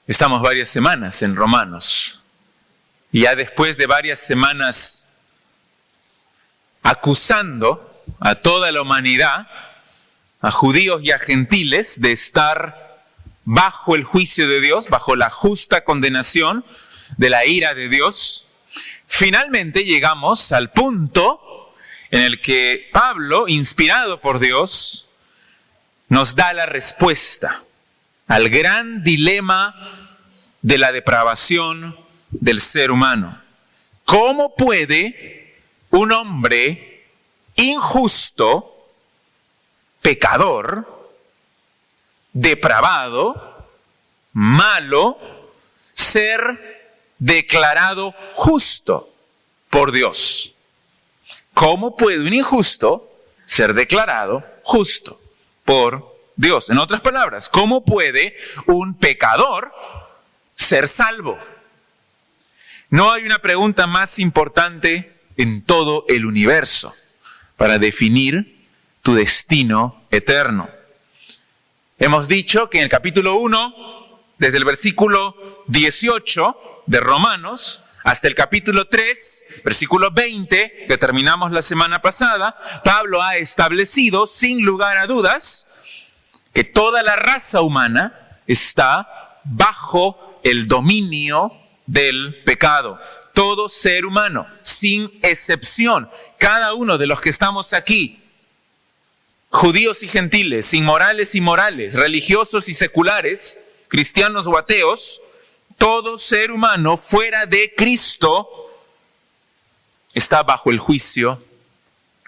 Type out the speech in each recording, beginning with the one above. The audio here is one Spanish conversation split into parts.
Estamos varias semanas en Romanos. Y ya después de varias semanas acusando a toda la humanidad, a judíos y a gentiles, de estar bajo el juicio de Dios, bajo la justa condenación de la ira de Dios, finalmente llegamos al punto en el que Pablo, inspirado por Dios, nos da la respuesta al gran dilema de la depravación del ser humano. ¿Cómo puede un hombre injusto, pecador, depravado, malo, ser declarado justo por Dios? ¿Cómo puede un injusto ser declarado justo por Dios? En otras palabras, ¿cómo puede un pecador ser salvo? No hay una pregunta más importante en todo el universo para definir tu destino eterno. Hemos dicho que en el capítulo 1, desde el versículo 18 de Romanos hasta el capítulo 3, versículo 20, que terminamos la semana pasada, Pablo ha establecido sin lugar a dudas que toda la raza humana está bajo el dominio del pecado. Todo ser humano, sin excepción, cada uno de los que estamos aquí, judíos y gentiles, inmorales y morales, religiosos y seculares, cristianos o ateos, todo ser humano fuera de Cristo está bajo el juicio,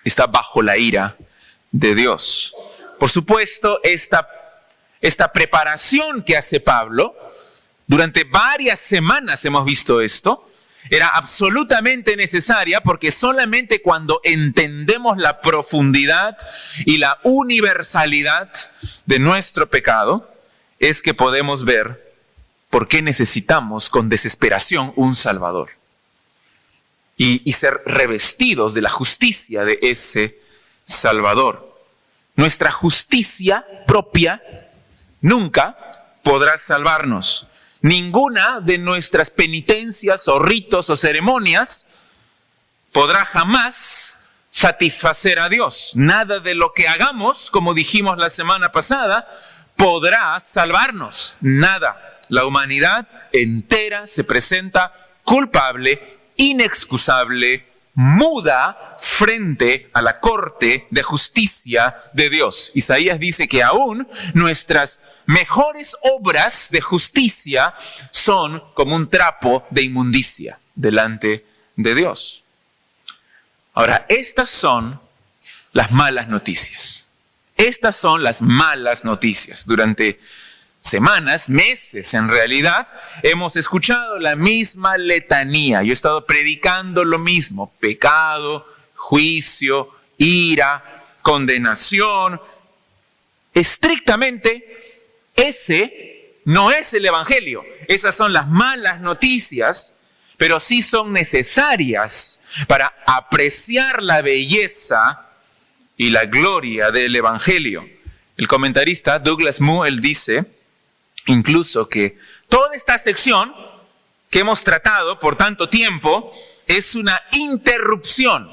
está bajo la ira de Dios. Por supuesto, esta preparación que hace Pablo, durante varias semanas hemos visto esto, era absolutamente necesaria, porque solamente cuando entendemos la profundidad y la universalidad de nuestro pecado es que podemos ver por qué necesitamos con desesperación un Salvador y ser revestidos de la justicia de ese Salvador. Nuestra justicia propia nunca podrá salvarnos. Ninguna de nuestras penitencias o ritos o ceremonias podrá jamás satisfacer a Dios. Nada de lo que hagamos, como dijimos la semana pasada, podrá salvarnos. Nada. La humanidad entera se presenta culpable, inexcusable, muda frente a la corte de justicia de Dios. Isaías dice que aún nuestras mejores obras de justicia son como un trapo de inmundicia delante de Dios. Ahora, estas son las malas noticias. Estas son las malas noticias. Durante semanas, meses en realidad, hemos escuchado la misma letanía. Yo he estado predicando lo mismo: pecado, juicio, ira, condenación. Estrictamente, ese no es el Evangelio. Esas son las malas noticias, pero sí son necesarias para apreciar la belleza y la gloria del Evangelio. El comentarista Douglas Moo, él dice incluso que toda esta sección que hemos tratado por tanto tiempo es una interrupción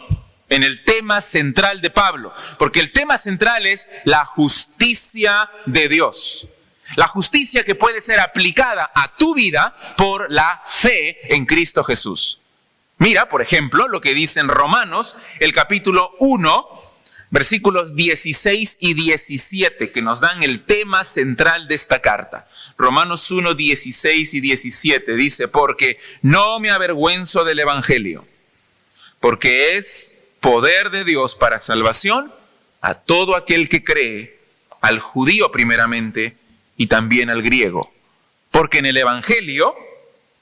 en el tema central de Pablo, porque el tema central es la justicia de Dios. La justicia que puede ser aplicada a tu vida por la fe en Cristo Jesús. Mira, por ejemplo, lo que dice en Romanos, el capítulo 1, versículos 16 y 17, que nos dan el tema central de esta carta. Romanos 1, 16 y 17 dice: porque no me avergüenzo del Evangelio, porque es poder de Dios para salvación a todo aquel que cree, al judío primeramente y también al griego. Porque en el Evangelio,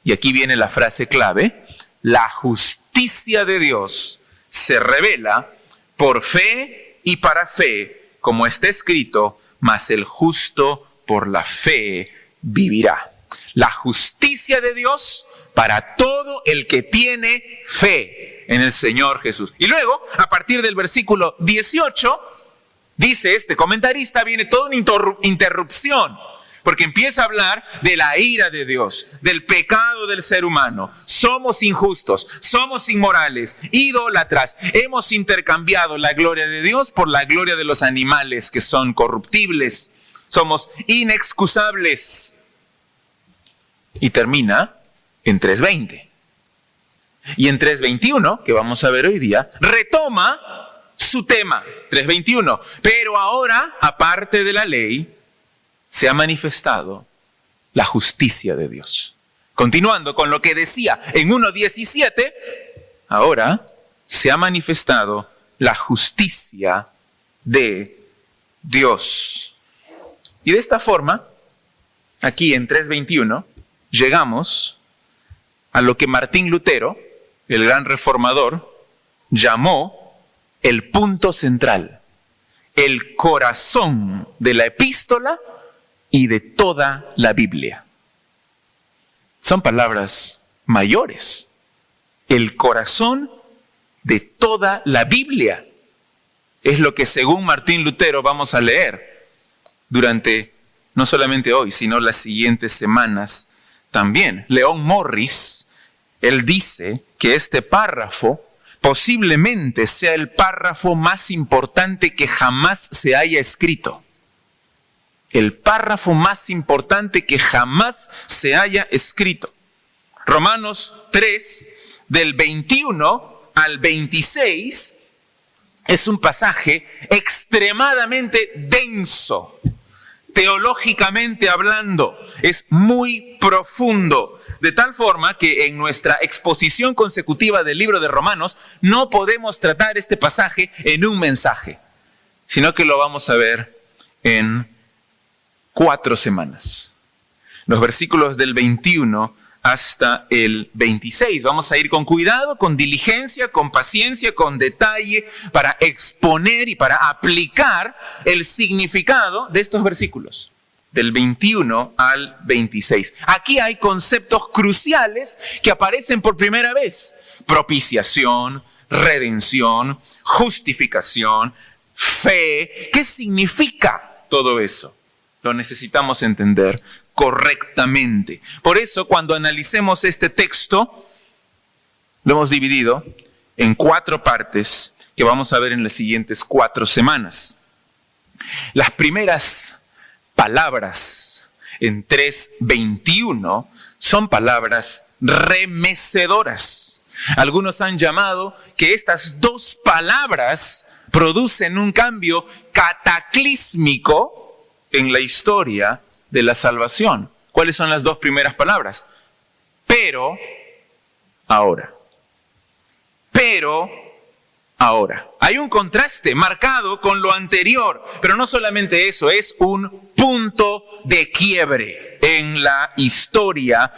y aquí viene la frase clave, la justicia de Dios se revela por fe y para fe, como está escrito: mas el justo por la fe vivirá. La justicia de Dios para todo el que tiene fe en el Señor Jesús. Y luego, a partir del versículo 18, dice este comentarista, viene toda una interrupción porque empieza a hablar de la ira de Dios, del pecado del ser humano. Somos injustos, somos inmorales, idólatras. Hemos intercambiado la gloria de Dios por la gloria de los animales que son corruptibles. Somos inexcusables. Y termina en 3:20. Y en 3:21, que vamos a ver hoy día, retoma su tema, 3:21. Pero ahora, aparte de la ley, se ha manifestado la justicia de Dios. Continuando con lo que decía en 1:17, ahora se ha manifestado la justicia de Dios. Y de esta forma, aquí en 3:21, llegamos a lo que Martín Lutero, el gran reformador, llamó el punto central, el corazón de la epístola y de toda la Biblia. Son palabras mayores. El corazón de toda la Biblia es lo que, según Martín Lutero, vamos a leer durante no solamente hoy, sino las siguientes semanas también. Leon Morris, él dice que este párrafo posiblemente sea el párrafo más importante que jamás se haya escrito. El párrafo más importante que jamás se haya escrito. Romanos 3, del 21 al 26, es un pasaje extremadamente denso, teológicamente hablando. Es muy profundo, de tal forma que en nuestra exposición consecutiva del libro de Romanos no podemos tratar este pasaje en un mensaje, sino que lo vamos a ver en 4 semanas. Los versículos del 21 hasta el 26. Vamos a ir con cuidado, con diligencia, con paciencia, con detalle, para exponer y para aplicar el significado de estos versículos, del 21 al 26. Aquí hay conceptos cruciales que aparecen por primera vez: propiciación, redención, justificación, fe. ¿Qué significa todo eso? Lo necesitamos entender correctamente. Por eso, cuando analicemos este texto, lo hemos dividido en 4 partes que vamos a ver en las siguientes 4 semanas. Las primeras palabras en 3:21 son palabras remecedoras. Algunos han llamado que estas 2 palabras producen un cambio cataclísmico en la historia de la salvación. ¿Cuáles son las 2 primeras palabras? Pero ahora. Pero ahora. Hay un contraste marcado con lo anterior, pero no solamente eso, es un punto de quiebre en la historia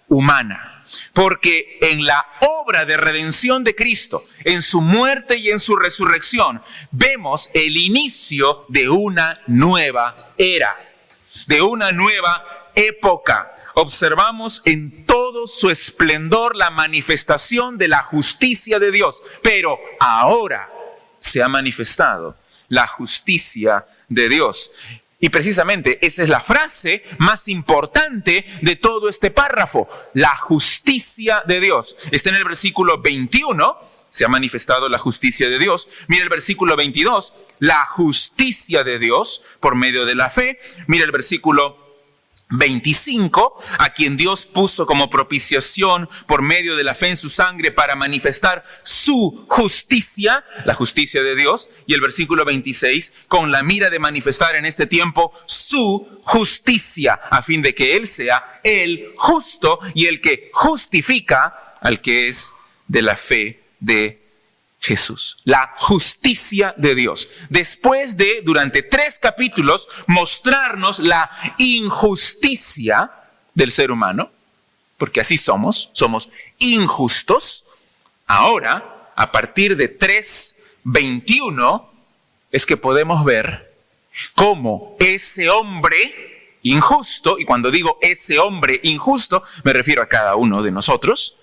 humana. Porque en la obra de redención de Cristo, en su muerte y en su resurrección, vemos el inicio de una nueva era, de una nueva época. Observamos en todo su esplendor la manifestación de la justicia de Dios. Pero ahora se ha manifestado la justicia de Dios. Y precisamente esa es la frase más importante de todo este párrafo, la justicia de Dios. Está en el versículo 21, se ha manifestado la justicia de Dios. Mira el versículo 22, la justicia de Dios por medio de la fe. Mira el versículo 25, a quien Dios puso como propiciación por medio de la fe en su sangre para manifestar su justicia, la justicia de Dios. Y el versículo 26, con la mira de manifestar en este tiempo su justicia, a fin de que Él sea el justo y el que justifica al que es de la fe de Jesús. La justicia de Dios. Después de, durante 3 capítulos, mostrarnos la injusticia del ser humano, porque así somos injustos. Ahora, a partir de 3:21, es que podemos ver cómo ese hombre injusto, y cuando digo ese hombre injusto, me refiero a cada uno de nosotros,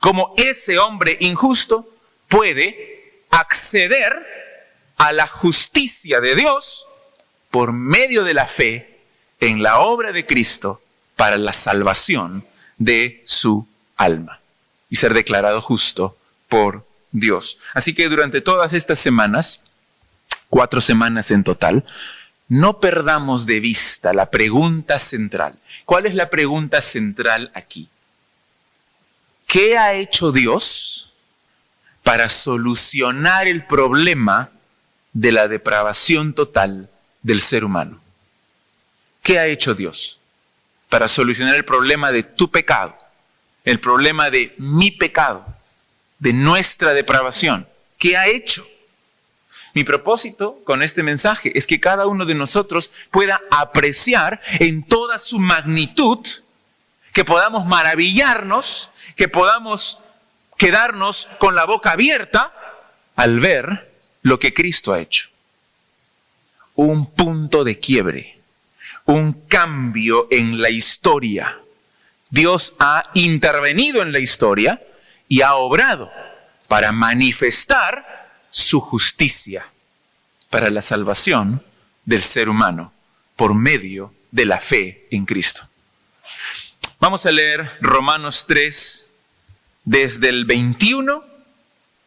cómo ese hombre injusto puede acceder a la justicia de Dios por medio de la fe en la obra de Cristo para la salvación de su alma y ser declarado justo por Dios. Así que durante todas estas semanas, 4 semanas en total, no perdamos de vista la pregunta central. ¿Cuál es la pregunta central aquí? ¿Qué ha hecho Dios para solucionar el problema de la depravación total del ser humano? ¿Qué ha hecho Dios para solucionar el problema de tu pecado, el problema de mi pecado, de nuestra depravación? ¿Qué ha hecho? Mi propósito con este mensaje es que cada uno de nosotros pueda apreciar en toda su magnitud, que podamos maravillarnos, que podamos quedarnos con la boca abierta al ver lo que Cristo ha hecho. Un punto de quiebre, un cambio en la historia. Dios ha intervenido en la historia y ha obrado para manifestar su justicia para la salvación del ser humano por medio de la fe en Cristo. Vamos a leer Romanos 3 desde el 21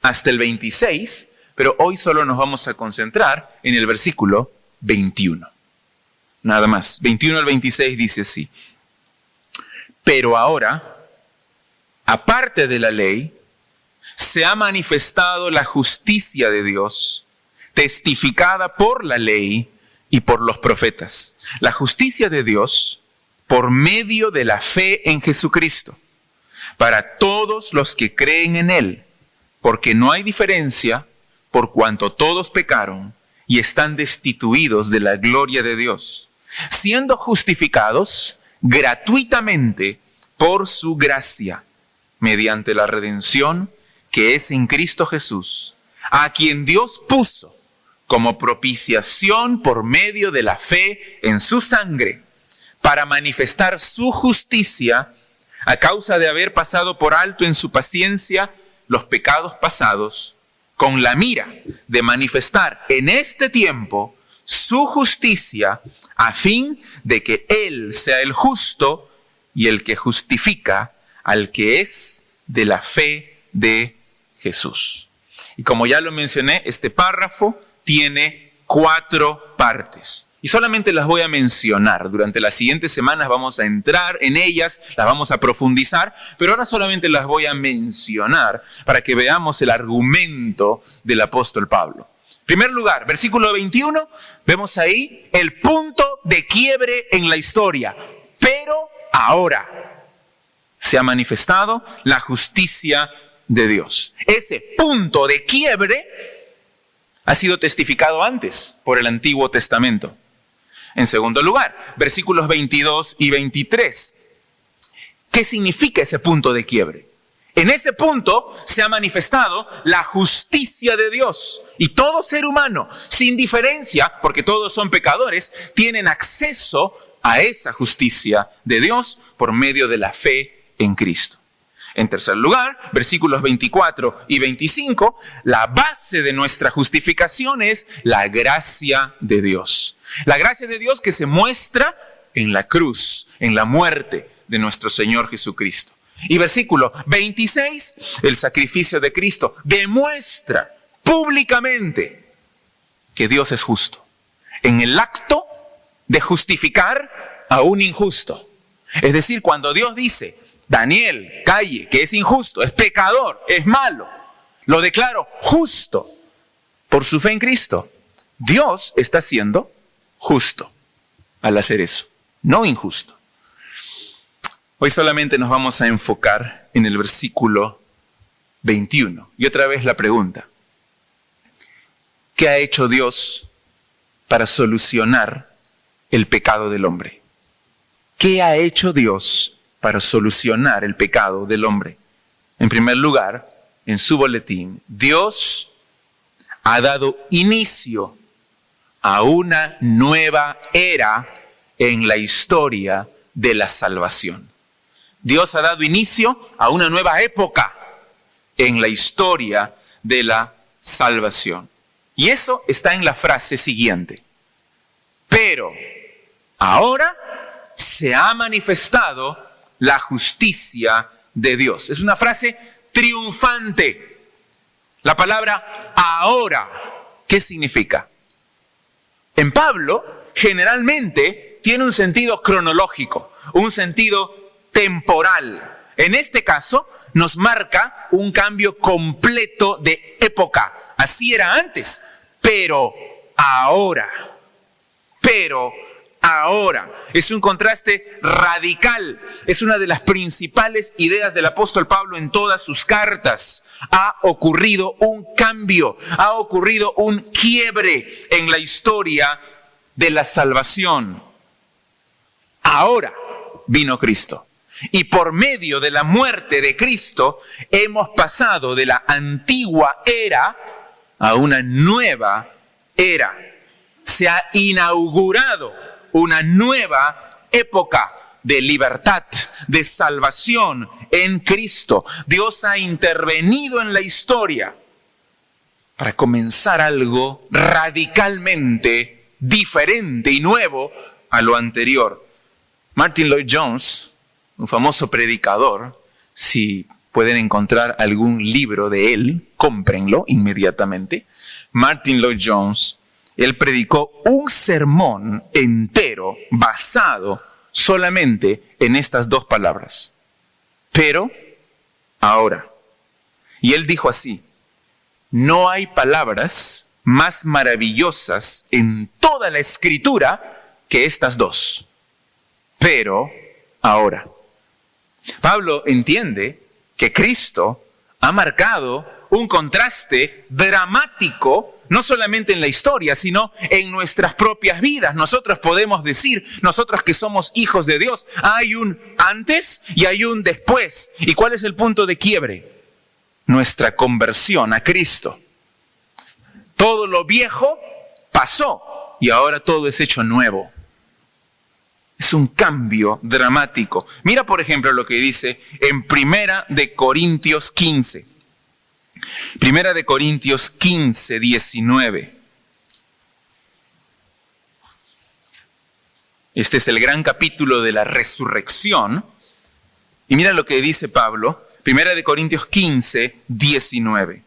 hasta el 26, pero hoy solo nos vamos a concentrar en el versículo 21. Nada más, 21 al 26 dice así: pero ahora, aparte de la ley, se ha manifestado la justicia de Dios, testificada por la ley y por los profetas. La justicia de Dios por medio de la fe en Jesucristo, para todos los que creen en Él, porque no hay diferencia, por cuanto todos pecaron y están destituidos de la gloria de Dios, siendo justificados gratuitamente por su gracia, mediante la redención que es en Cristo Jesús, a quien Dios puso como propiciación por medio de la fe en su sangre, para manifestar su justicia a causa de haber pasado por alto en su paciencia los pecados pasados, con la mira de manifestar en este tiempo su justicia, a fin de que Él sea el justo y el que justifica al que es de la fe de Jesús. Y como ya lo mencioné, este párrafo tiene 4 partes. Y solamente las voy a mencionar. Durante las siguientes semanas vamos a entrar en ellas, las vamos a profundizar, pero ahora solamente las voy a mencionar para que veamos el argumento del apóstol Pablo. En primer lugar, versículo 21, vemos ahí el punto de quiebre en la historia. Pero ahora se ha manifestado la justicia de Dios. Ese punto de quiebre ha sido testificado antes por el Antiguo Testamento. En segundo lugar, versículos 22 y 23. ¿Qué significa ese punto de quiebre? En ese punto se ha manifestado la justicia de Dios. Y todo ser humano, sin diferencia, porque todos son pecadores, tienen acceso a esa justicia de Dios por medio de la fe en Cristo. En tercer lugar, versículos 24 y 25, la base de nuestra justificación es la gracia de Dios. La gracia de Dios que se muestra en la cruz, en la muerte de nuestro Señor Jesucristo. Y versículo 26, el sacrificio de Cristo demuestra públicamente que Dios es justo en el acto de justificar a un injusto. Es decir, cuando Dios dice: Daniel, calle, que es injusto, es pecador, es malo, lo declaro justo por su fe en Cristo. Dios está siendo justo al hacer eso, no injusto. Hoy solamente nos vamos a enfocar en el versículo 21. Y otra vez la pregunta: ¿qué ha hecho Dios para solucionar el pecado del hombre? ¿Qué ha hecho Dios para solucionar el pecado del hombre? En primer lugar, en su boletín, Dios ha dado inicio a una nueva era en la historia de la salvación. Dios ha dado inicio a una nueva época en la historia de la salvación. Y eso está en la frase siguiente: pero ahora se ha manifestado la justicia de Dios. Es una frase triunfante. La palabra ahora, ¿qué significa? En Pablo, generalmente tiene un sentido cronológico, un sentido temporal. En este caso, nos marca un cambio completo de época. Así era antes, pero ahora. Es un contraste radical. Es una de las principales ideas del apóstol Pablo en todas sus cartas. Ha ocurrido un cambio, ha ocurrido un quiebre en la historia de la salvación. Ahora vino Cristo. Y por medio de la muerte de Cristo hemos pasado de la antigua era a una nueva era. Se ha inaugurado una nueva época de libertad, de salvación en Cristo. Dios ha intervenido en la historia para comenzar algo radicalmente diferente y nuevo a lo anterior. Martyn Lloyd-Jones, un famoso predicador, si pueden encontrar algún libro de él, cómprenlo inmediatamente. Martyn Lloyd-Jones, él predicó un sermón entero basado solamente en estas dos palabras. Pero ahora. Y él dijo así: no hay palabras más maravillosas en toda la Escritura que estas dos. Pero ahora. Pablo entiende que Cristo ha marcado un contraste dramático, no solamente en la historia, sino en nuestras propias vidas. Nosotros podemos decir, nosotros que somos hijos de Dios, hay un antes y hay un después. ¿Y cuál es el punto de quiebre? Nuestra conversión a Cristo. Todo lo viejo pasó y ahora todo es hecho nuevo. Es un cambio dramático. Mira, por ejemplo, lo que dice en Primera de Corintios 15. Primera de Corintios 15, 19. Este es el gran capítulo de la resurrección. Y mira lo que dice Pablo. Primera de Corintios 15, 19.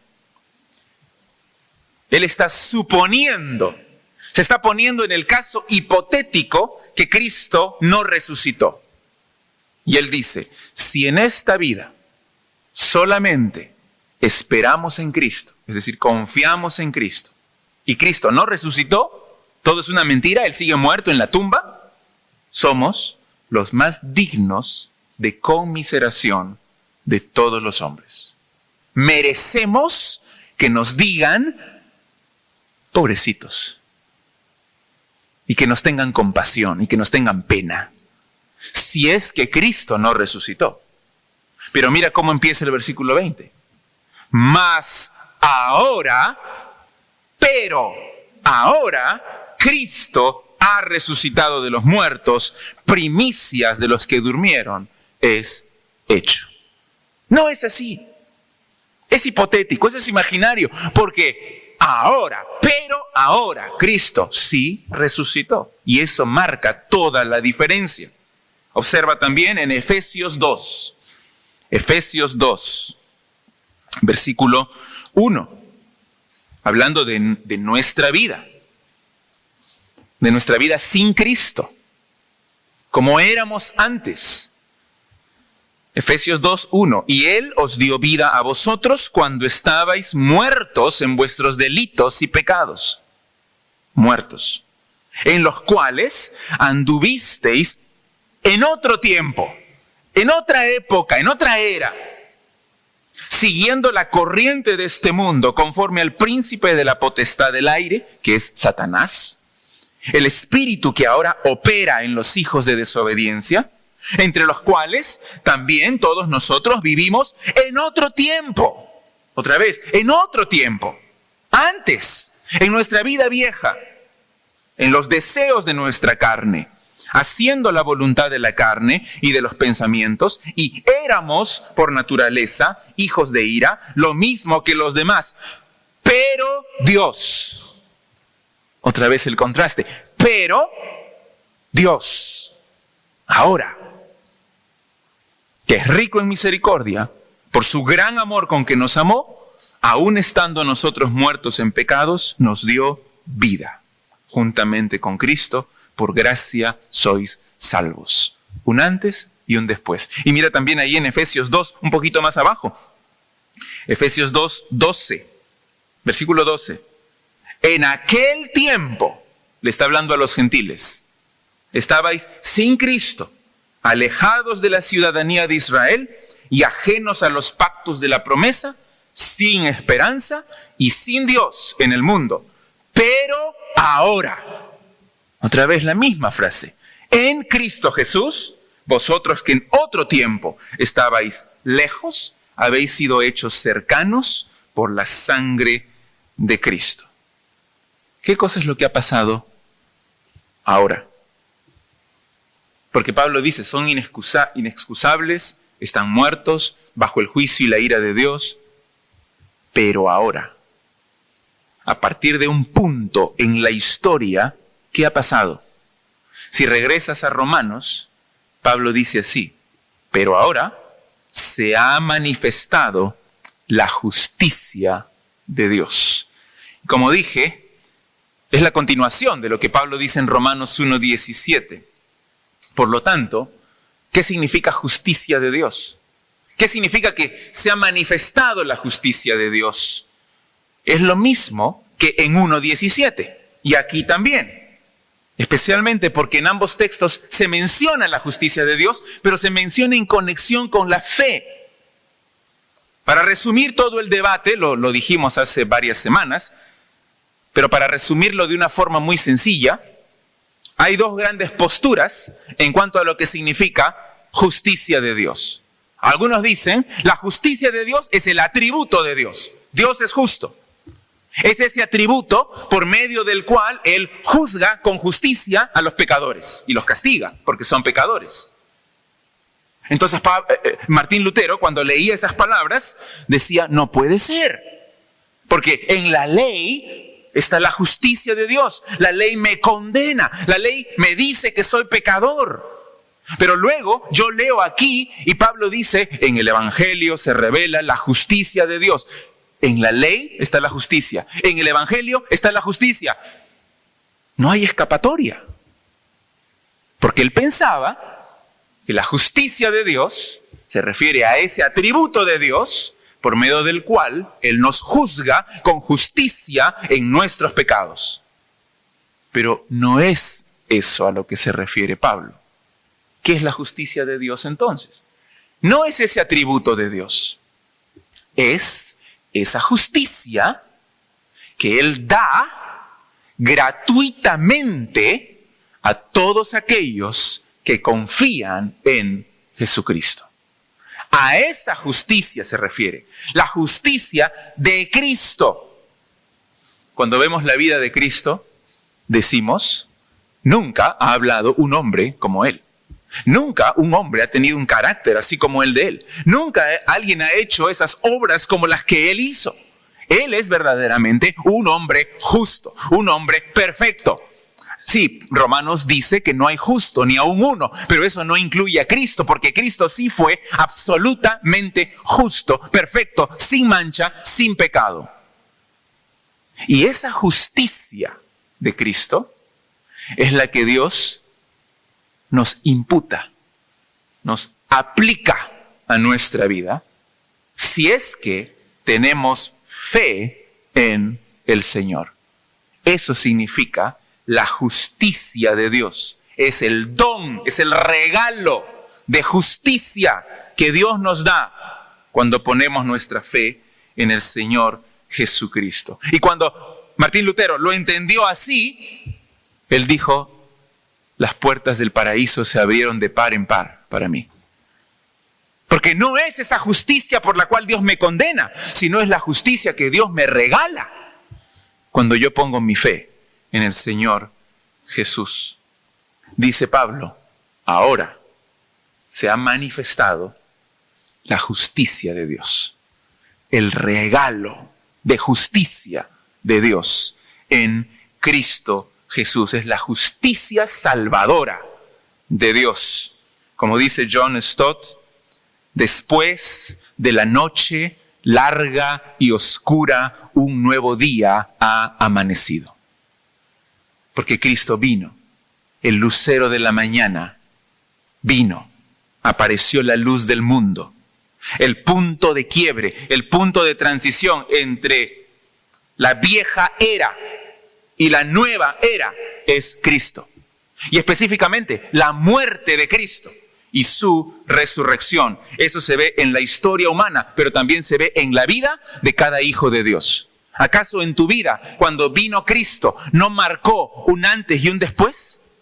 Él está suponiendo, se está poniendo en el caso hipotético que Cristo no resucitó. Y él dice, si en esta vida solamente esperamos en Cristo, es decir, confiamos en Cristo, y Cristo no resucitó, todo es una mentira, Él sigue muerto en la tumba, somos los más dignos de conmiseración de todos los hombres. Merecemos que nos digan, pobrecitos, y que nos tengan compasión y que nos tengan pena, si es que Cristo no resucitó. Pero mira cómo empieza el versículo 20. Mas ahora, pero ahora, Cristo ha resucitado de los muertos, primicias de los que durmieron, es hecho. No es así. Es hipotético, eso es imaginario, porque ahora, pero ahora, Cristo sí resucitó. Y eso marca toda la diferencia. Observa también en Efesios 2. Efesios 2, versículo 1. Hablando de nuestra vida. De nuestra vida sin Cristo. Como éramos antes. Efesios 2, 1. Y Él os dio vida a vosotros cuando estabais muertos en vuestros delitos y pecados. Muertos. En los cuales anduvisteis en otro tiempo, en otra época, en otra era, siguiendo la corriente de este mundo, conforme al príncipe de la potestad del aire, que es Satanás, el espíritu que ahora opera en los hijos de desobediencia, entre los cuales también todos nosotros vivimos en otro tiempo. Otra vez, en otro tiempo. Antes, en nuestra vida vieja, en los deseos de nuestra carne, haciendo la voluntad de la carne y de los pensamientos, y éramos por naturaleza hijos de ira, lo mismo que los demás. Pero Dios, otra vez el contraste, pero Dios, ahora, que es rico en misericordia, por su gran amor con que nos amó, aun estando nosotros muertos en pecados, nos dio vida. Juntamente con Cristo, por gracia sois salvos. Un antes y un después. Y mira también ahí en Efesios 2, un poquito más abajo. Efesios 2, 12, versículo 12. En aquel tiempo, le está hablando a los gentiles, estabais sin Cristo, alejados de la ciudadanía de Israel y ajenos a los pactos de la promesa, sin esperanza y sin Dios en el mundo. Pero ahora, otra vez la misma frase, en Cristo Jesús, vosotros que en otro tiempo estabais lejos, habéis sido hechos cercanos por la sangre de Cristo. ¿Qué cosa es lo que ha pasado ahora? Porque Pablo dice, son inexcusables, están muertos bajo el juicio y la ira de Dios, pero ahora, a partir de un punto en la historia, ¿qué ha pasado? Si regresas a Romanos, Pablo dice así, pero ahora se ha manifestado la justicia de Dios. Como dije, es la continuación de lo que Pablo dice en Romanos 1:17. Por lo tanto, ¿qué significa justicia de Dios? ¿Qué significa que se ha manifestado la justicia de Dios? Es lo mismo que en 1:17 y aquí también. Especialmente porque en ambos textos se menciona la justicia de Dios, pero se menciona en conexión con la fe. Para resumir todo el debate, lo dijimos hace varias semanas, pero para resumirlo de una forma muy sencilla, hay dos grandes posturas en cuanto a lo que significa justicia de Dios. Algunos dicen, la justicia de Dios es el atributo de Dios. Dios es justo. Es ese atributo por medio del cual Él juzga con justicia a los pecadores y los castiga porque son pecadores. Entonces Martín Lutero, cuando leía esas palabras, decía, no puede ser. Porque en la ley está la justicia de Dios. La ley me condena. La ley me dice que soy pecador. Pero luego yo leo aquí y Pablo dice, en el Evangelio se revela la justicia de Dios. En la ley está la justicia. En el Evangelio está la justicia. No hay escapatoria. Porque él pensaba que la justicia de Dios se refiere a ese atributo de Dios por medio del cual Él nos juzga con justicia en nuestros pecados. Pero no es eso a lo que se refiere Pablo. ¿Qué es la justicia de Dios entonces? No es ese atributo de Dios. Es esa justicia que Él da gratuitamente a todos aquellos que confían en Jesucristo. A esa justicia se refiere, la justicia de Cristo. Cuando vemos la vida de Cristo, decimos, nunca ha hablado un hombre como Él. Nunca un hombre ha tenido un carácter así como el de Él. Nunca alguien ha hecho esas obras como las que Él hizo. Él es verdaderamente un hombre justo, un hombre perfecto. Sí, Romanos dice que no hay justo ni aun uno, pero eso no incluye a Cristo, porque Cristo sí fue absolutamente justo, perfecto, sin mancha, sin pecado. Y esa justicia de Cristo es la que Dios nos imputa, nos aplica a nuestra vida, si es que tenemos fe en el Señor. Eso significa la justicia de Dios. Es el don, es el regalo de justicia que Dios nos da cuando ponemos nuestra fe en el Señor Jesucristo. Y cuando Martín Lutero lo entendió así, él dijo, las puertas del paraíso se abrieron de par en par para mí. Porque no es esa justicia por la cual Dios me condena, sino es la justicia que Dios me regala cuando yo pongo mi fe en el Señor Jesús. Dice Pablo, ahora se ha manifestado la justicia de Dios, el regalo de justicia de Dios en Cristo Jesús, es la justicia salvadora de Dios. Como dice John Stott, después de la noche larga y oscura, un nuevo día ha amanecido. Porque Cristo vino, el lucero de la mañana vino, apareció la luz del mundo. El punto de quiebre, el punto de transición entre la vieja era y la nueva era es Cristo. Y específicamente la muerte de Cristo y su resurrección. Eso se ve en la historia humana, pero también se ve en la vida de cada hijo de Dios. ¿Acaso en tu vida, cuando vino Cristo, no marcó un antes y un después?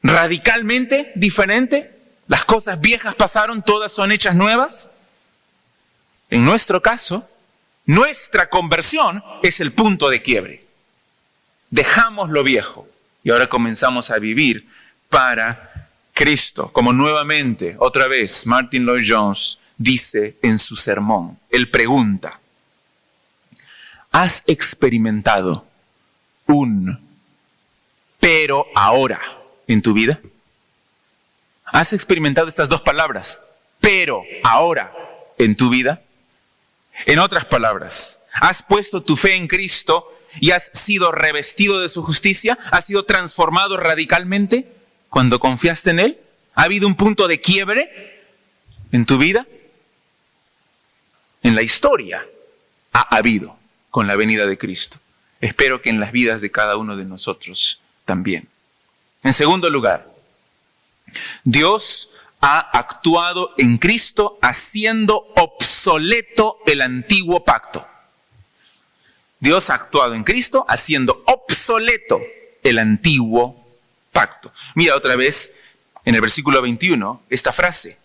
¿Radicalmente diferente? ¿Las cosas viejas pasaron, todas son hechas nuevas? En nuestro caso, nuestra conversión es el punto de quiebre. Dejamos lo viejo y ahora comenzamos a vivir para Cristo. Como nuevamente, otra vez, Martin Lloyd-Jones dice en su sermón, él pregunta, ¿has experimentado un pero ahora en tu vida? ¿Has experimentado estas dos palabras, pero ahora en tu vida? En otras palabras, ¿has puesto tu fe en Cristo y has sido revestido de su justicia? ¿Has sido transformado radicalmente cuando confiaste en Él? ¿Ha habido un punto de quiebre en tu vida? En la historia ha habido con la venida de Cristo. Espero que en las vidas de cada uno de nosotros también. En segundo lugar, Dios ha actuado en Cristo haciendo obsoleto el antiguo pacto. Dios ha actuado en Cristo haciendo obsoleto el antiguo pacto. Mira otra vez en el versículo 21 esta frase.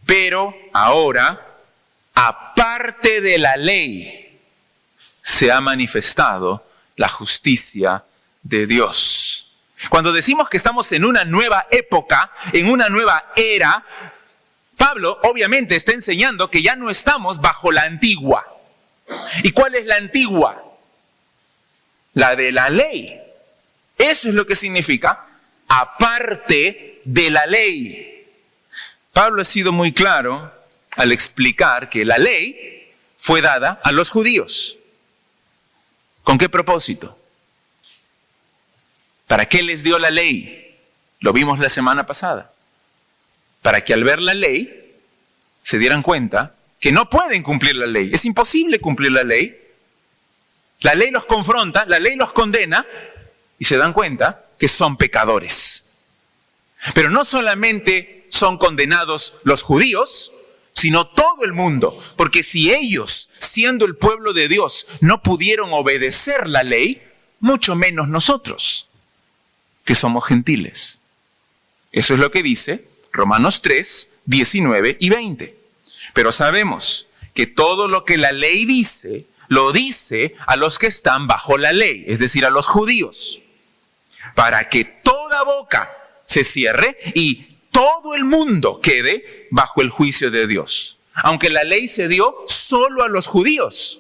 Pero ahora, aparte de la ley, se ha manifestado la justicia de Dios. Cuando decimos que estamos en una nueva época, en una nueva era, Pablo obviamente está enseñando que ya no estamos bajo la antigua. ¿Y cuál es la antigua? La de la ley. Eso es lo que significa aparte de la ley. Pablo ha sido muy claro al explicar que la ley fue dada a los judíos. ¿Con qué propósito? ¿Para qué les dio la ley? Lo vimos la semana pasada. Para que al ver la ley se dieran cuenta que no pueden cumplir la ley. Es imposible cumplir la ley. La ley los confronta, la ley los condena y se dan cuenta que son pecadores. Pero no solamente son condenados los judíos, sino todo el mundo. Porque si ellos, siendo el pueblo de Dios, no pudieron obedecer la ley, mucho menos nosotros, que somos gentiles. Eso es lo que dice Romanos 3, 19 y 20. Pero sabemos que todo lo que la ley dice, lo dice a los que están bajo la ley, es decir, a los judíos, para que toda boca se cierre y todo el mundo quede bajo el juicio de Dios. Aunque la ley se dio solo a los judíos,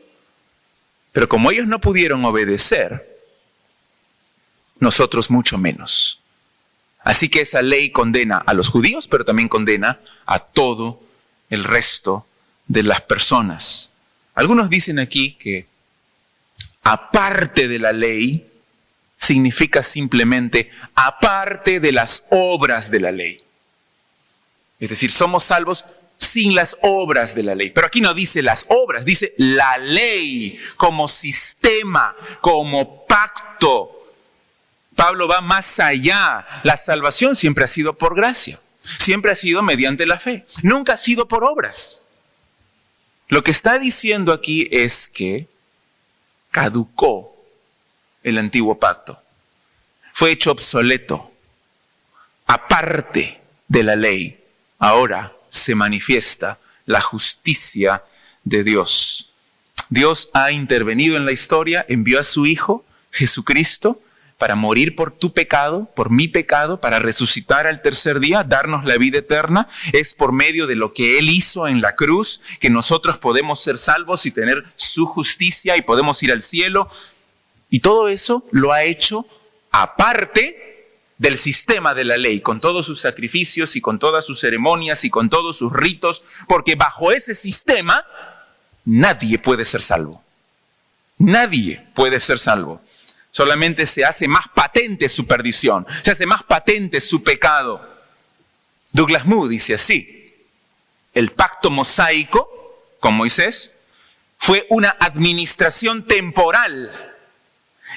pero como ellos no pudieron obedecer, nosotros mucho menos. Así que esa ley condena a los judíos, pero también condena a todo el resto de las personas. Algunos dicen aquí que aparte de la ley significa simplemente aparte de las obras de la ley. Es decir, somos salvos sin las obras de la ley. Pero aquí no dice las obras, dice la ley como sistema, como pacto. Pablo va más allá. La salvación siempre ha sido por gracia. Siempre ha sido mediante la fe. Nunca ha sido por obras. Lo que está diciendo aquí es que caducó el antiguo pacto. Fue hecho obsoleto. Aparte de la ley, ahora se manifiesta la justicia de Dios. Dios ha intervenido en la historia, envió a su Hijo, Jesucristo, para morir por tu pecado, por mi pecado, para resucitar al tercer día, darnos la vida eterna. Es por medio de lo que Él hizo en la cruz que nosotros podemos ser salvos y tener su justicia y podemos ir al cielo. Y todo eso lo ha hecho aparte del sistema de la ley, con todos sus sacrificios y con todas sus ceremonias y con todos sus ritos, porque bajo ese sistema nadie puede ser salvo. Nadie puede ser salvo. Solamente se hace más patente su perdición, se hace más patente su pecado. Douglas Moo dice así: el pacto mosaico con Moisés fue una administración temporal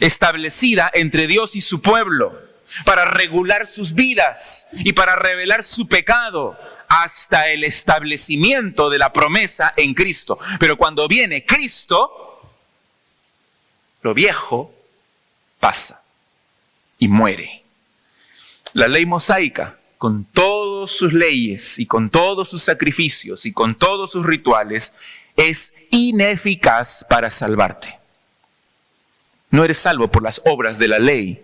establecida entre Dios y su pueblo para regular sus vidas y para revelar su pecado hasta el establecimiento de la promesa en Cristo. Pero cuando viene Cristo, lo viejo pasa y muere. La ley mosaica, con todas sus leyes y con todos sus sacrificios y con todos sus rituales, es ineficaz para salvarte. No eres salvo por las obras de la ley.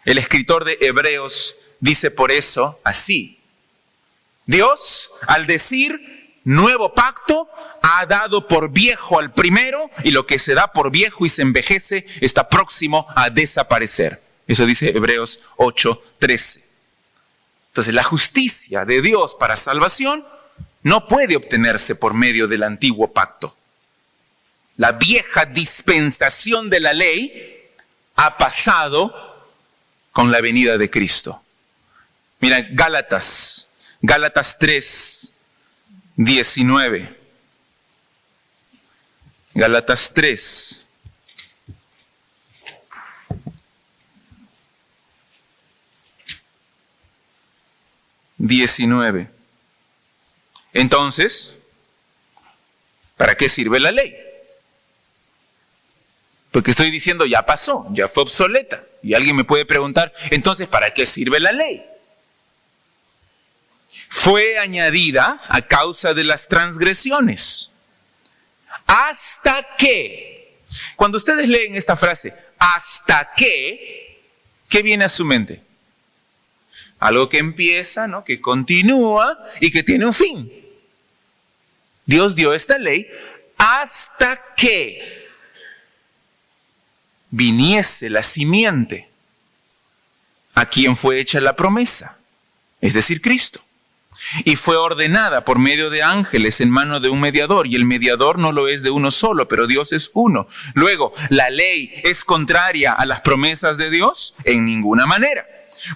El escritor de Hebreos dice por eso así: Dios, al decir nuevo pacto, ha dado por viejo al primero, y lo que se da por viejo y se envejece está próximo a desaparecer. Eso dice Hebreos 8:13. Entonces, la justicia de Dios para salvación no puede obtenerse por medio del antiguo pacto. La vieja dispensación de la ley ha pasado con la venida de Cristo. Mira, Gálatas 3:19. Gálatas 3:19. Entonces, ¿para qué sirve la ley? Porque estoy diciendo, ya pasó, ya fue obsoleta. Y alguien me puede preguntar, entonces, ¿para qué sirve la ley? Fue añadida a causa de las transgresiones. Hasta que, cuando ustedes leen esta frase, hasta que, ¿qué viene a su mente? Algo que empieza, ¿no? Que continúa y que tiene un fin. Dios dio esta ley hasta que viniese la simiente a quien fue hecha la promesa, es decir, Cristo. Y fue ordenada por medio de ángeles en mano de un mediador, y el mediador no lo es de uno solo, pero Dios es uno. Luego, ¿la ley es contraria a las promesas de Dios? En ninguna manera.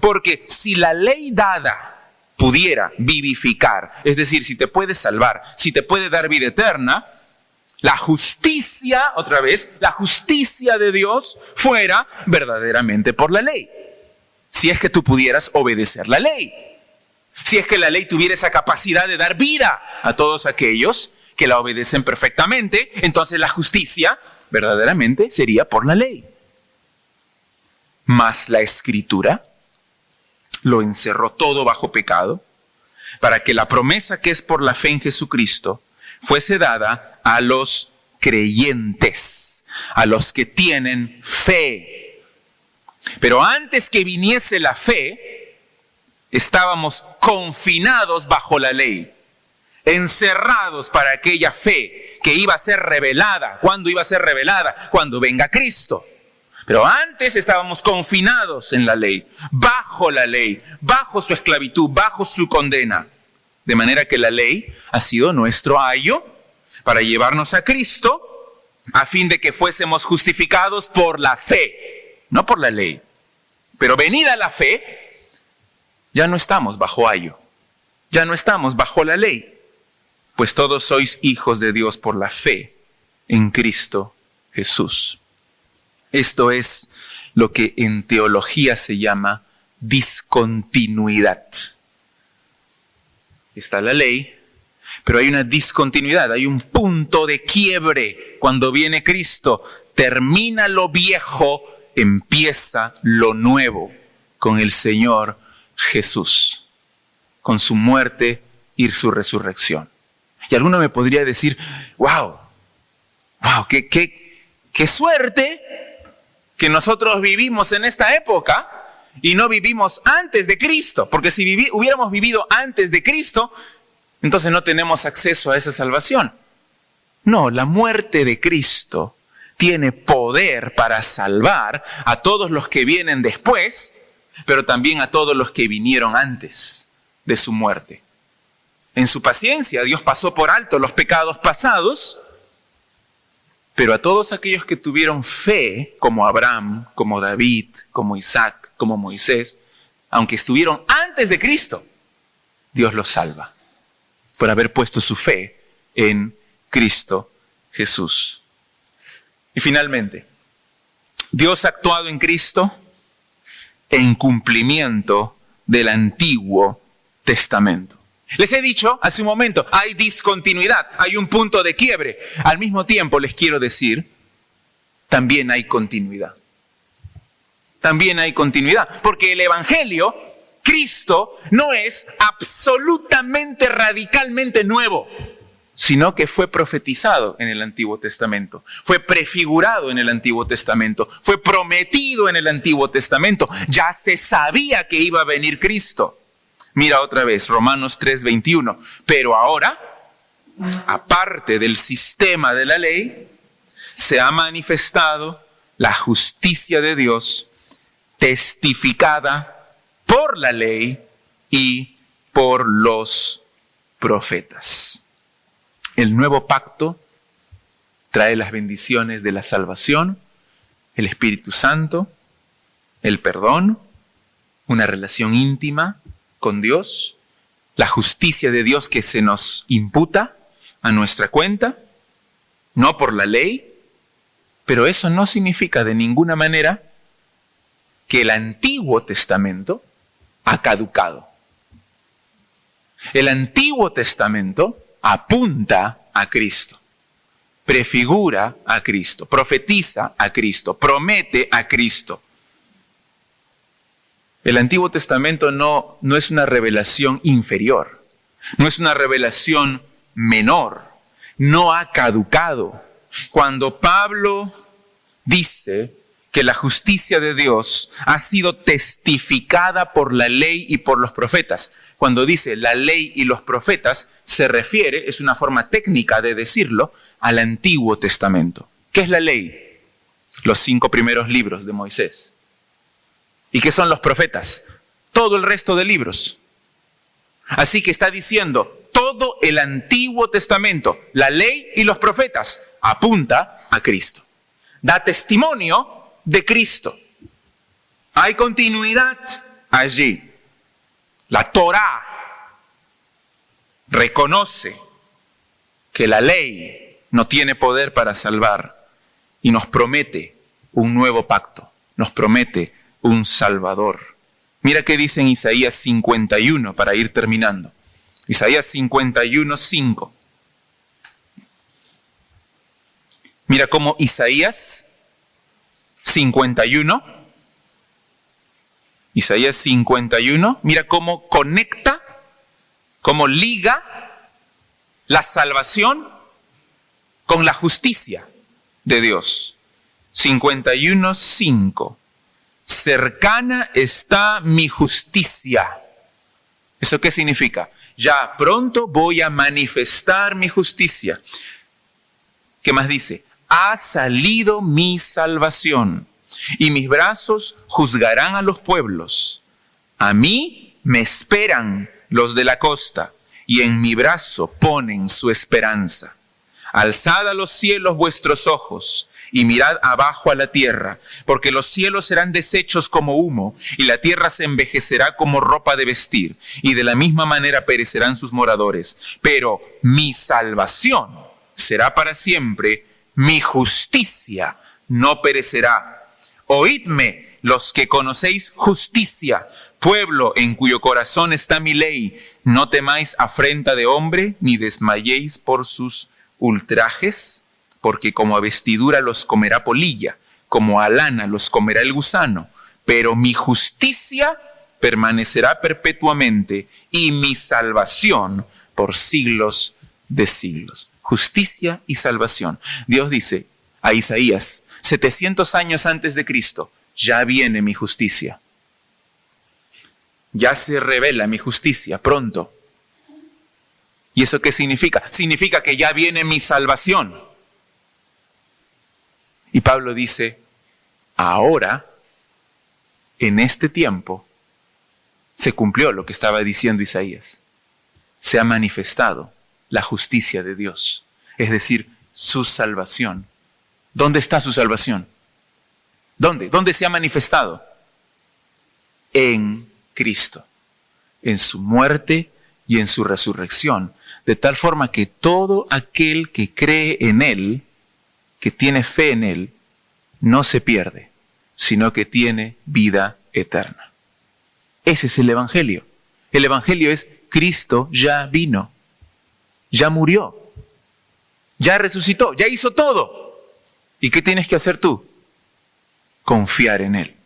Porque si la ley dada pudiera vivificar, es decir, si te puede salvar, si te puede dar vida eterna, la justicia, otra vez, la justicia de Dios fuera verdaderamente por la ley. Si es que tú pudieras obedecer la ley. Si es que la ley tuviera esa capacidad de dar vida a todos aquellos que la obedecen perfectamente, entonces la justicia verdaderamente sería por la ley. Mas la Escritura lo encerró todo bajo pecado, para que la promesa que es por la fe en Jesucristo fuese dada a los creyentes, a los que tienen fe. Pero antes que viniese la fe, estábamos confinados bajo la ley, encerrados para aquella fe que iba a ser revelada. ¿Cuándo iba a ser revelada? Cuando venga Cristo. Pero antes estábamos confinados en la ley, bajo su esclavitud, bajo su condena. De manera que la ley ha sido nuestro ayo para llevarnos a Cristo, a fin de que fuésemos justificados por la fe, no por la ley. Pero venida la fe, ya no estamos bajo ayo, ya no estamos bajo la ley, pues todos sois hijos de Dios por la fe en Cristo Jesús. Esto es lo que en teología se llama discontinuidad. Está la ley, pero hay una discontinuidad, hay un punto de quiebre. Cuando viene Cristo, termina lo viejo, empieza lo nuevo con el Señor Jesús, con su muerte y su resurrección. Y alguno me podría decir, wow, qué suerte que nosotros vivimos en esta época y no vivimos antes de Cristo, porque si hubiéramos vivido antes de Cristo, entonces no tenemos acceso a esa salvación. No, la muerte de Cristo tiene poder para salvar a todos los que vienen después, pero también a todos los que vinieron antes de su muerte. En su paciencia, Dios pasó por alto los pecados pasados, pero a todos aquellos que tuvieron fe, como Abraham, como David, como Isaac, como Moisés, aunque estuvieron antes de Cristo, Dios los salva por haber puesto su fe en Cristo Jesús. Y finalmente, Dios ha actuado en Cristo en cumplimiento del Antiguo Testamento. Les he dicho hace un momento, hay discontinuidad, hay un punto de quiebre. Al mismo tiempo les quiero decir, también hay continuidad. También hay continuidad, porque el Evangelio, Cristo, no es absolutamente, radicalmente nuevo, sino que fue profetizado en el Antiguo Testamento, fue prefigurado en el Antiguo Testamento, fue prometido en el Antiguo Testamento. Ya se sabía que iba a venir Cristo. Mira otra vez, Romanos 3:21. Pero ahora, aparte del sistema de la ley, se ha manifestado la justicia de Dios, testificada por la ley y por los profetas. El nuevo pacto trae las bendiciones de la salvación, el Espíritu Santo, el perdón, una relación íntima con Dios, la justicia de Dios que se nos imputa a nuestra cuenta, no por la ley, pero eso no significa de ninguna manera que el Antiguo Testamento ha caducado. El Antiguo Testamento apunta a Cristo, prefigura a Cristo, profetiza a Cristo, promete a Cristo. El Antiguo Testamento no es una revelación inferior, no es una revelación menor, no ha caducado. Cuando Pablo dice que la justicia de Dios ha sido testificada por la ley y por los profetas, cuando dice la ley y los profetas, se refiere, es una forma técnica de decirlo, al Antiguo Testamento. ¿Qué es la ley? Los 5 primeros libros de Moisés. ¿Y qué son los profetas? Todo el resto de libros. Así que está diciendo, todo el Antiguo Testamento, la ley y los profetas, apunta a Cristo. Da testimonio de Cristo. Hay continuidad allí. La Torá reconoce que la ley no tiene poder para salvar y nos promete un nuevo pacto, nos promete un Salvador. Mira qué dice en Isaías 51 para ir terminando. Isaías 51:5. Mira cómo Isaías 51, mira cómo conecta, cómo liga la salvación con la justicia de Dios. 51:5. Cercana está mi justicia. ¿Eso qué significa? Ya pronto voy a manifestar mi justicia. ¿Qué más dice? Ha salido mi salvación y mis brazos juzgarán a los pueblos. A mí me esperan los de la costa y en mi brazo ponen su esperanza. Alzad a los cielos vuestros ojos y mirad abajo a la tierra, porque los cielos serán deshechos como humo y la tierra se envejecerá como ropa de vestir y de la misma manera perecerán sus moradores. Pero mi salvación será para siempre, mi justicia no perecerá. Oídme los que conocéis justicia, pueblo en cuyo corazón está mi ley. No temáis afrenta de hombre, ni desmayéis por sus ultrajes, porque como a vestidura los comerá polilla, como a lana los comerá el gusano. Pero mi justicia permanecerá perpetuamente y mi salvación por siglos de siglos. Justicia y salvación. Dios dice a Isaías, 700 años antes de Cristo, ya viene mi justicia. Ya se revela mi justicia pronto. ¿Y eso qué significa? Significa que ya viene mi salvación. Y Pablo dice, ahora, en este tiempo, se cumplió lo que estaba diciendo Isaías. Se ha manifestado la justicia de Dios, es decir, su salvación. ¿Dónde está su salvación? ¿Dónde? ¿Dónde se ha manifestado? En Cristo, en su muerte y en su resurrección, de tal forma que todo aquel que cree en Él, que tiene fe en Él, no se pierde, sino que tiene vida eterna. Ese es el Evangelio. El Evangelio es Cristo ya vino, ya murió, ya resucitó, ya hizo todo. ¿Y qué tienes que hacer tú? Confiar en Él,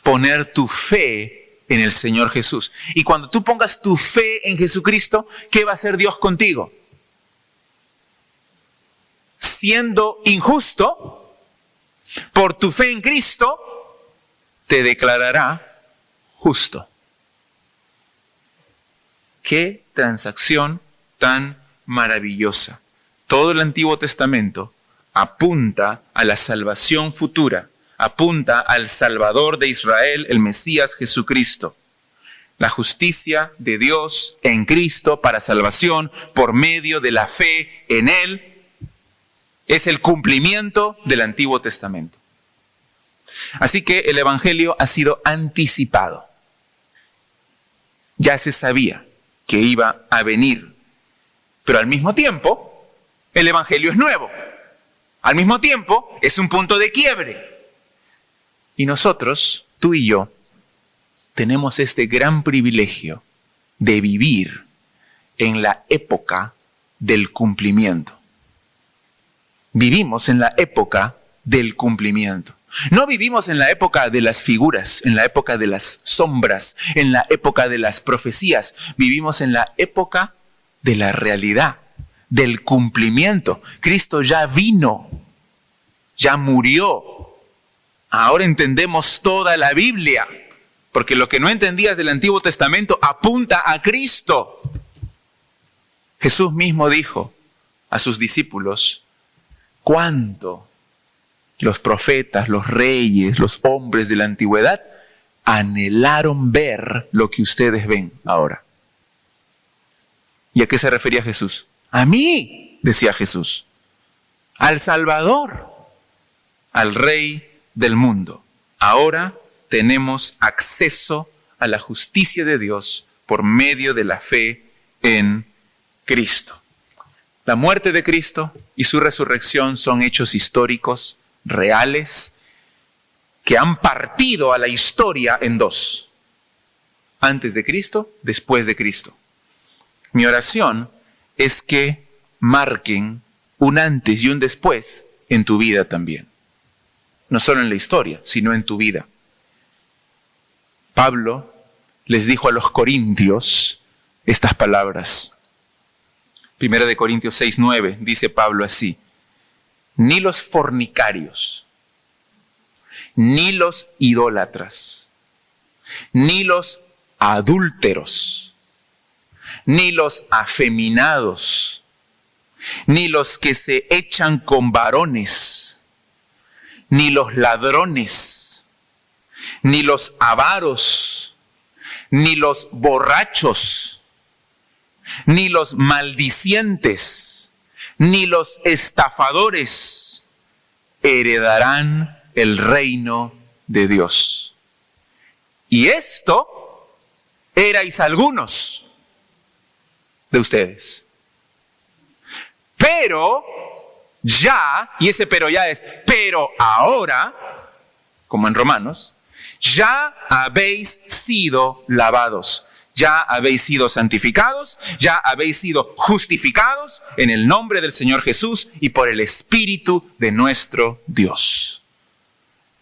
poner tu fe en el Señor Jesús. Y cuando tú pongas tu fe en Jesucristo, ¿qué va a hacer Dios contigo? Siendo injusto, por tu fe en Cristo, te declarará justo. ¡Qué transacción tan maravillosa! Todo el Antiguo Testamento apunta a la salvación futura, apunta al Salvador de Israel, el Mesías Jesucristo. La justicia de Dios en Cristo para salvación por medio de la fe en Él es el cumplimiento del Antiguo Testamento. Así que el Evangelio ha sido anticipado. Ya se sabía que iba a venir, pero al mismo tiempo el Evangelio es nuevo. Al mismo tiempo es un punto de quiebre. Y nosotros, tú y yo, tenemos este gran privilegio de vivir en la época del cumplimiento. Vivimos en la época del cumplimiento. No vivimos en la época de las figuras, en la época de las sombras, en la época de las profecías. Vivimos en la época de la realidad, del cumplimiento. Cristo ya vino, ya murió. Ahora entendemos toda la Biblia, porque lo que no entendías del Antiguo Testamento apunta a Cristo. Jesús mismo dijo a sus discípulos, ¿cuánto los profetas, los reyes, los hombres de la antigüedad anhelaron ver lo que ustedes ven ahora? ¿Y a qué se refería Jesús? A mí, decía Jesús, al Salvador, al Rey del mundo. Ahora tenemos acceso a la justicia de Dios por medio de la fe en Cristo. La muerte de Cristo y su resurrección son hechos históricos, reales, que han partido a la historia en dos. Antes de Cristo, después de Cristo. Mi oración es que marquen un antes y un después en tu vida también. No solo en la historia, sino en tu vida. Pablo les dijo a los corintios estas palabras. 1 Corintios 6:9 dice Pablo así: ni los fornicarios, ni los idólatras, ni los adúlteros, ni los afeminados, ni los que se echan con varones, ni los ladrones, ni los avaros, ni los borrachos, ni los maldicientes, ni los estafadores heredarán el reino de Dios. Y esto erais algunos de ustedes. Pero ya, y ese pero ya es, pero ahora, como en Romanos, ya habéis sido lavados. Ya habéis sido santificados, ya habéis sido justificados en el nombre del Señor Jesús y por el Espíritu de nuestro Dios.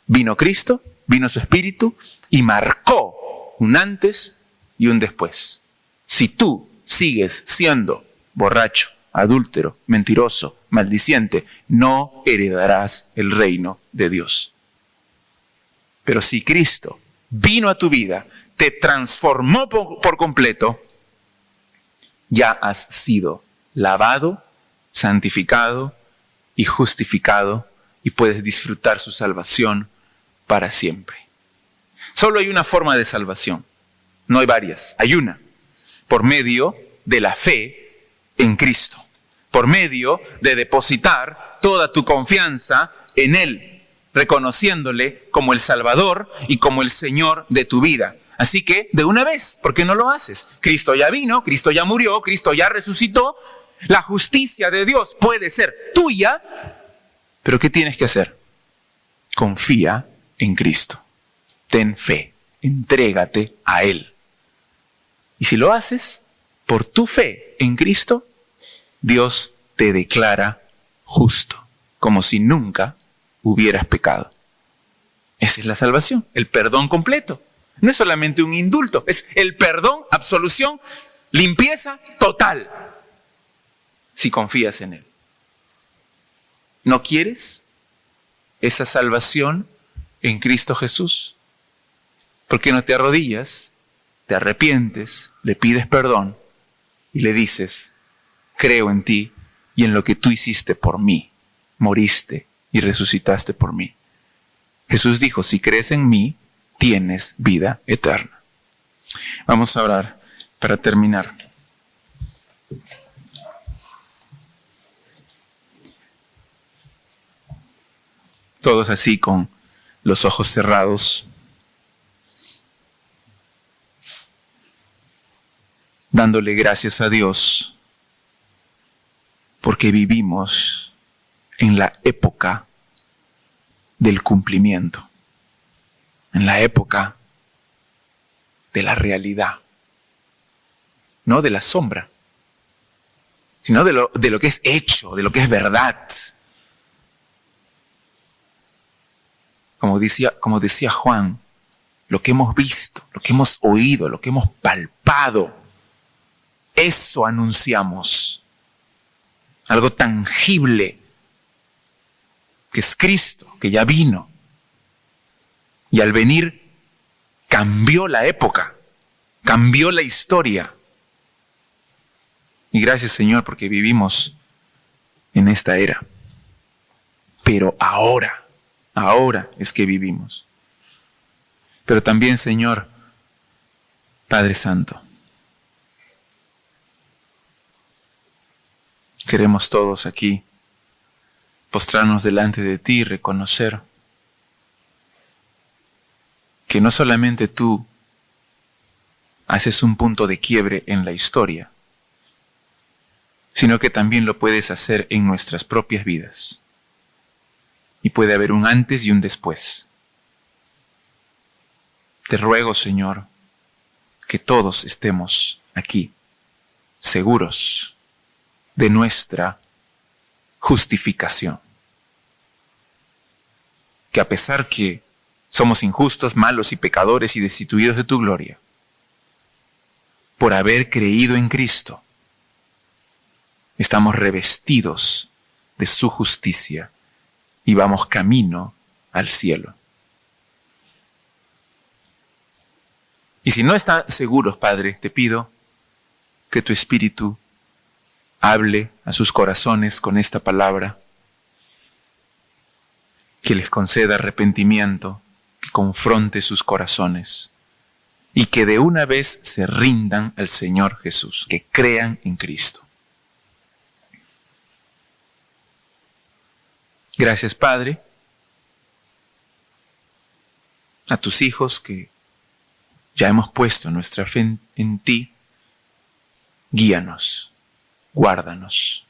Vino Cristo, vino su Espíritu y marcó un antes y un después. Si tú sigues siendo borracho, adúltero, mentiroso, maldiciente, no heredarás el reino de Dios. Pero si Cristo vino a tu vida, te transformó por completo, ya has sido lavado, santificado y justificado y puedes disfrutar su salvación para siempre. Solo hay una forma de salvación, no hay varias, hay una, por medio de la fe en Cristo, por medio de depositar toda tu confianza en Él, reconociéndole como el Salvador y como el Señor de tu vida. Así que, de una vez, ¿por qué no lo haces? Cristo ya vino, Cristo ya murió, Cristo ya resucitó. La justicia de Dios puede ser tuya, pero ¿qué tienes que hacer? Confía en Cristo. Ten fe, entrégate a Él. Y si lo haces por tu fe en Cristo, Dios te declara justo, como si nunca hubieras pecado. Esa es la salvación, el perdón completo. No es solamente un indulto, es el perdón, absolución, limpieza total. Si confías en Él. ¿No quieres esa salvación en Cristo Jesús? ¿Por qué no te arrodillas, te arrepientes, le pides perdón y le dices, creo en ti y en lo que tú hiciste por mí, moriste y resucitaste por mí? Jesús dijo, si crees en mí, tienes vida eterna. Vamos a orar para terminar. Todos así con los ojos cerrados, dándole gracias a Dios porque vivimos en la época del cumplimiento, en la época de la realidad, no de la sombra, sino de lo que es hecho, de lo que es verdad. Como decía Juan, lo que hemos visto, lo que hemos oído, lo que hemos palpado, eso anunciamos. Algo tangible, que es Cristo, que ya vino. Y al venir, cambió la época, cambió la historia. Y gracias, Señor, porque vivimos en esta era. Pero ahora es que vivimos. Pero también, Señor, Padre Santo, queremos todos aquí postrarnos delante de ti y reconocer que no solamente tú haces un punto de quiebre en la historia, sino que también lo puedes hacer en nuestras propias vidas. Y puede haber un antes y un después. Te ruego, Señor, que todos estemos aquí, seguros de nuestra justificación. Que a pesar que somos injustos, malos y pecadores y destituidos de tu gloria, por haber creído en Cristo, estamos revestidos de su justicia y vamos camino al cielo. Y si no están seguros, Padre, te pido que tu Espíritu hable a sus corazones con esta palabra, que les conceda arrepentimiento, que confronte sus corazones y que de una vez se rindan al Señor Jesús, que crean en Cristo. Gracias, Padre, a tus hijos que ya hemos puesto nuestra fe en ti. Guíanos, guárdanos,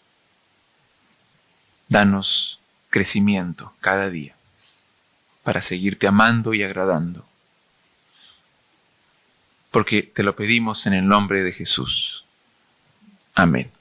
danos crecimiento cada día para seguirte amando y agradando. Porque te lo pedimos en el nombre de Jesús. Amén.